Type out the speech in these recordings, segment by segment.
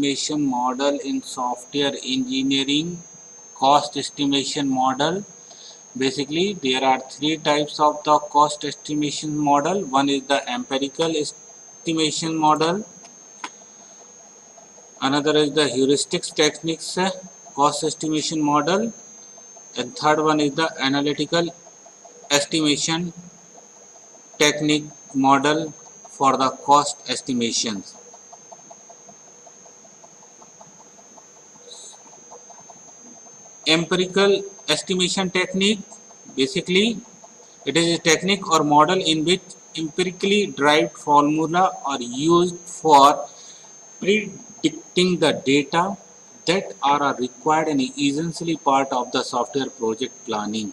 estimation model in software engineering. Cost estimation model. Basically, there are three types of the cost estimation model. One is the empirical estimation model. Another is the heuristics techniques cost estimation model. And third one is the analytical estimation technique model for the cost estimations. Empirical estimation technique, basically it is a technique or model in which empirically derived formula are used for predicting the data that are required and essentially part of the software project planning.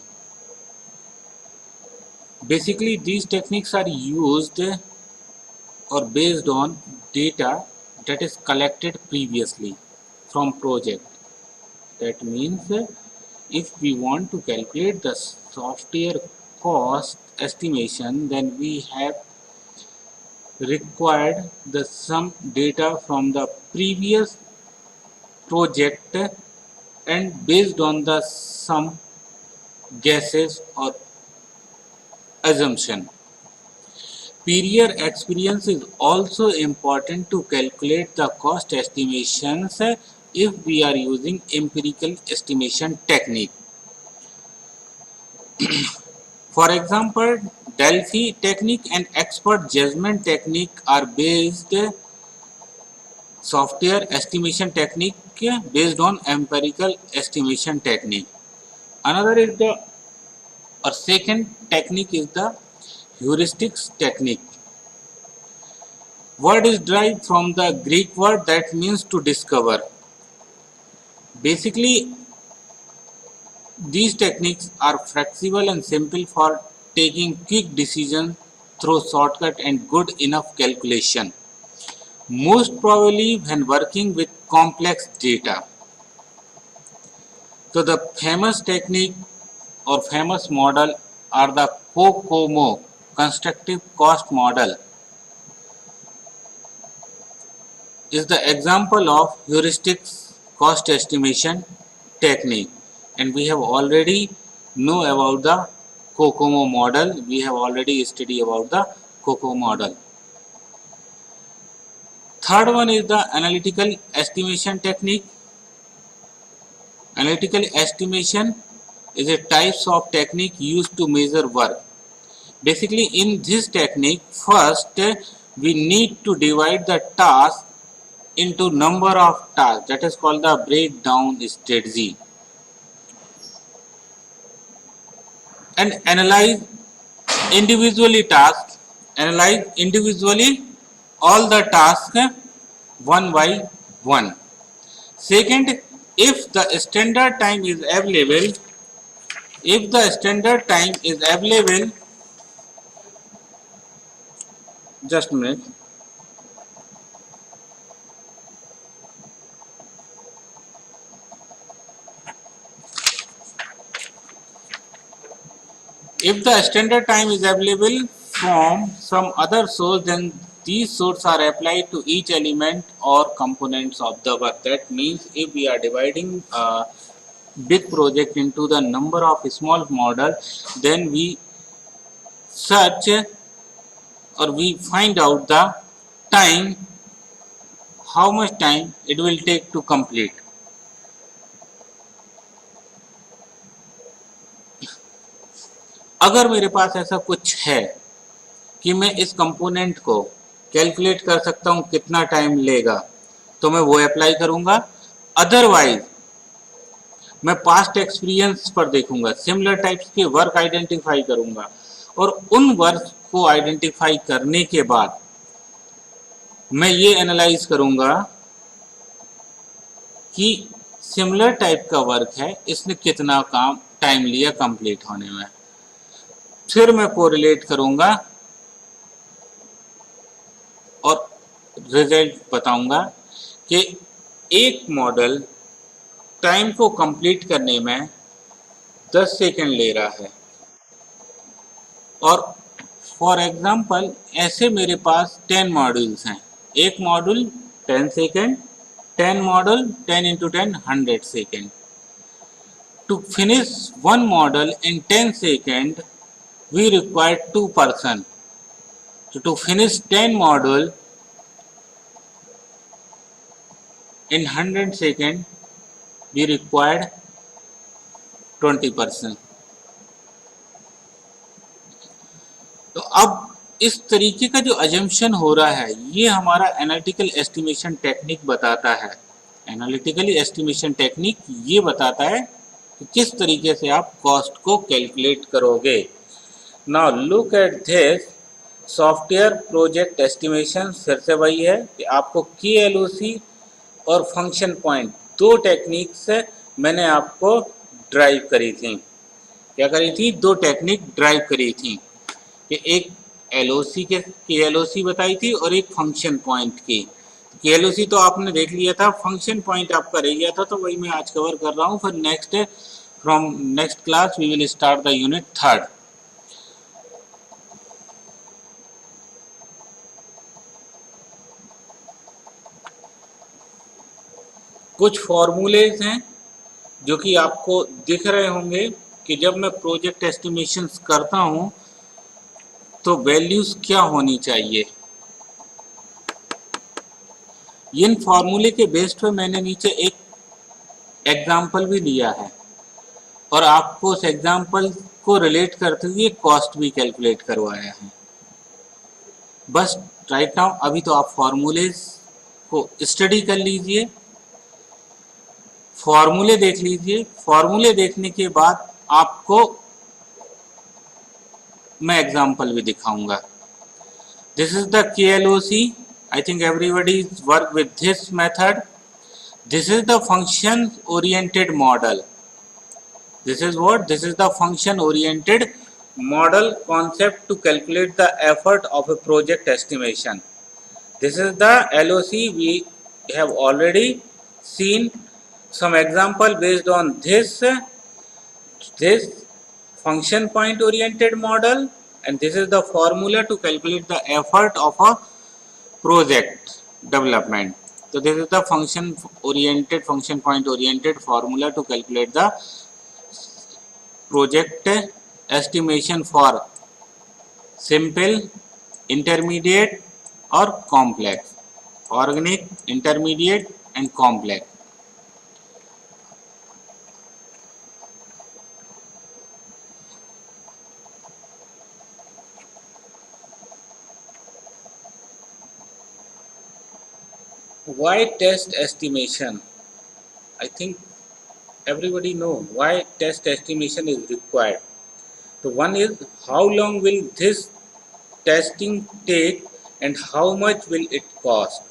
Basically, these techniques are used or based on data that is collected previously from project. That means if we want to calculate the software cost estimation, then we have required some data from the previous project and based on some guesses or assumption. Prior experience is also important to calculate the cost estimations if we are using empirical estimation technique. For example, Delphi technique and expert judgment technique are based software estimation technique based on empirical estimation technique. Another is the second technique is the heuristics technique. Word is derived from the Greek word that means to discover. Basically, these techniques are flexible and simple for taking quick decisions through shortcut and good enough calculation. Most probably when working with complex data. So the famous technique or famous model are the COCOMO, constructive cost model, is the example of heuristics cost estimation technique, and we have already know about the COCOMO model. We have already studied about the COCOMO model. Third one is the analytical estimation technique. Analytical estimation is a types of technique used to measure work. Basically, in this technique, first we need to divide the task into number of tasks. That is called the breakdown strategy, and analyze individually tasks. Analyze individually all the tasks one by one. Second, if the standard time is available, just a minute. If the standard time is available from some other source, then these sources are applied to each element or components of the work. That means if we are dividing a big project into the number of small models, then we search or we find out the time, how much time it will take to complete. अगर मेरे पास ऐसा कुछ है कि मैं इस component को calculate कर सकता हूं कितना टाइम लेगा, तो मैं वो अप्लाई करूंगा. अदरवाइज मैं पास्ट एक्सपीरियंस पर देखूंगा, सिमिलर टाइप्स के वर्क आइडेंटिफाई करूंगा और उन वर्क को आइडेंटिफाई करने के बाद मैं ये एनालाइज करूंगा कि सिमिलर टाइप का वर्क है, इसने कितना टाइम लिया कंप्लीट होने में. फिर मैं कोरिलेट करूंगा और रिजल्ट बताऊंगा कि एक मॉडल टाइम को कंप्लीट करने में 10 सेकंड ले रहा है और फॉर एग्जांपल ऐसे मेरे पास 10 मॉड्यूल्स हैं. एक module 10 second 10 model, 10 into 10, 100 second. To finish one model in 10 seconds, we require 2 person. So to finish 10 model in 100 seconds, we required 20 person. तो अब इस तरीके का जो अजम्पशन हो रहा है ये हमारा एनालिटिकल एस्टिमेशन टेक्निक बताता है। एनालिटिकली एस्टिमेशन टेक्निक ये बताता है कि किस तरीके से आप कॉस्ट को कैलकुलेट करोगे। Now look at this software project estimation. फिर से वही है कि आपको KLOC और फंक्शन पॉइंट दो टेक्निक से मैंने आपको ड्राइव करी थी। क्या करी थी? दो टेक्निक ड्राइव करी थी कि एक LOC के KLOC बताई थी और एक फंक्शन पॉइंट की। KLOC तो आपने देख लिया था, फंक्शन पॉइंट आपका रह गया था, तो वही मैं आज कवर कर रहा हूँ। फिर next class we will start the unit 3rd। कुछ फॉर्मूलेज हैं जो कि आपको दिख रहे होंगे कि जब मैं प्रोजेक्ट एस्टिमेशंस करता हूँ तो वैल्यूज क्या होनी चाहिए। इन फॉर्मूले के बेस पे मैंने नीचे एक एग्जाम्पल भी दिया है और आपको उस एग्जाम्पल को रिलेट करते हुए कॉस्ट भी कैलकुलेट करवाया है। बस राइट नाउ अभी तो आप फॉर्मूलेज को स्टडी कर लीजिए, फॉर्मूले देख लीजिए। फॉर्मूले देखने के बाद आपको मैं एग्जाम्पल भी दिखाऊंगा। This is the KLOC। I think everybody work with this method. This is the function oriented model. This is what? This is the function oriented model concept to calculate the effort of a project estimation. This is the LOC. We have already seen some example based on this function point oriented model, and this is the formula to calculate the effort of a project development. So this is the function point oriented formula to calculate the project estimation for simple, intermediate or complex, organic, intermediate and complex. Why test estimation? I think everybody know why test estimation is required. So one is, how long will this testing take and how much will it cost?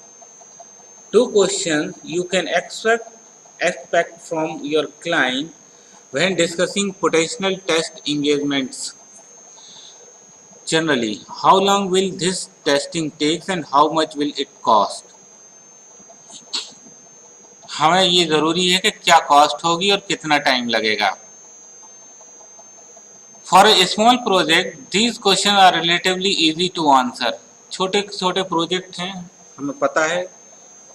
Two questions you can expect from your client when discussing potential test engagements. Generally, how long will this testing take and how much will it cost? हमें ये ज़रूरी है कि क्या cost होगी और कितना time लगेगा। For a small project these questions are relatively easy to answer. छोटे छोटे प्रोजेक्ट हैं, हमें पता है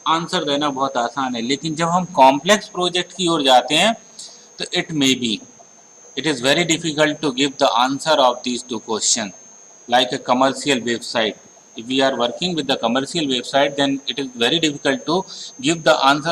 आंसर देना बहुत आसान है, लेकिन जब हम कॉम्प्लेक्स प्रोजेक्ट की ओर जाते हैं तो it is very difficult to give the answer of these two question like a commercial website. If we are working with the commercial website, then it is very difficult to give the answer